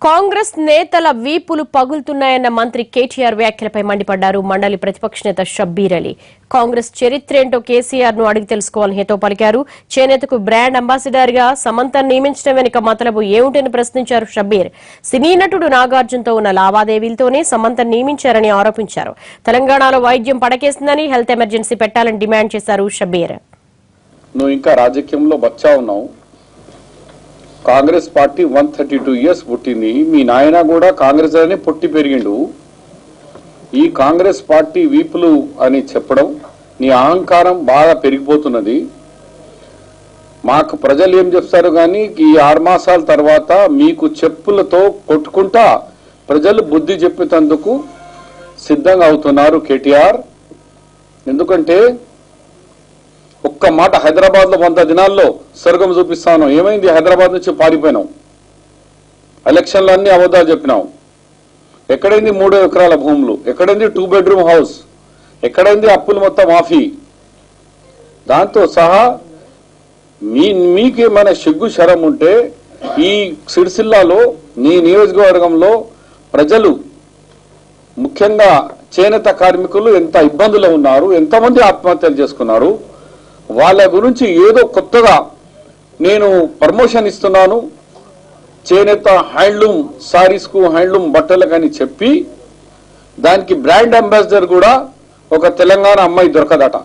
కాంగ్రెస్ నేతల వీపులు పగులుతున్నాయన్న మంత్రి కేటీఆర్ వ్యాఖ్యలపై మండిపడ్డారు మండలి ప్రతిపక్ష నేత షబ్బీర్ అలీ. కాంగ్రెస్ చరిత్రేంటో కేసీఆర్ ను అడిగి తెలుసుకోవాలని హితవు పలికారు. చేనేతకు బ్రాండ్ అంబాసిడర్ గా సమంతను నియమించడం వెనుక మతలబు ఏమిటని ప్రశ్నించారు షబ్బీర్. సినీ నటుడు నాగార్జునతో ఉన్న లావాదేవీలతోనే సమంతను నియమించారని ఆరోపించారు. తెలంగాణలో వైద్యం పడకేసిందని హెల్త్ ఎమర్జెన్సీ పెట్టాలని డిమాండ్ చేశారు షబ్బీర్. నువ్వు ఇంకా రాజకీయంలో బచ్చా ఉన్నావు. కాంగ్రెస్ పార్టీ 132 ఇయర్స్ పుట్టింది. మీ నాయన కూడా కాంగ్రెస్ అనే పుట్టి పెరిగిండు. ఈ కాంగ్రెస్ పార్టీ వీపులు అని చెప్పడం నీ అహంకారం బాగా పెరిగిపోతున్నది. మాకు ప్రజలు ఏం చెప్తారు కానీ ఈ 6 మాసాల తర్వాత మీకు చెప్పులతో కొట్టుకుంటా ప్రజలు బుద్ధి చెప్పేందుకు సిద్ధంగా అవుతున్నారు కేటీఆర్. ఎందుకంటే ఒక్క మాట హైదరాబాద్ లో 100 దినాల్లో స్వర్గం చూపిస్తాను. ఏమైంది? హైదరాబాద్ నుంచి పారిపోయినావు. ఎలక్షన్లు అన్ని అబద్ధాలు చెప్పినావు. ఎక్కడైంది 3 ఎకరాల భూములు? ఎక్కడైంది 2 బెడ్రూమ్ హౌస్? ఎక్కడైంది అప్పులు మొత్తం మాఫీ? దాంతో సహా మీకేమైనా సిగ్గు శరం ఉంటే ఈ సిరిసిల్లాలో నీ నియోజకవర్గంలో ప్రజలు ముఖ్యంగా చేనేత కార్మికులు ఎంత ఇబ్బందులు ఉన్నారు, ఎంతమంది ఆత్మహత్యలు చేసుకున్నారు, వాళ్ళ గురించి ఏదో కొత్తగా నేను ప్రమోషన్ ఇస్తున్నాను చేనేత హ్యాండ్లూమ్ సారీస్ కు హ్యాండ్లూమ్ బట్టలకు అని చెప్పి దానికి బ్రాండ్ అంబాసిడర్ కూడా ఒక తెలంగాణ అమ్మాయి దొరకదట.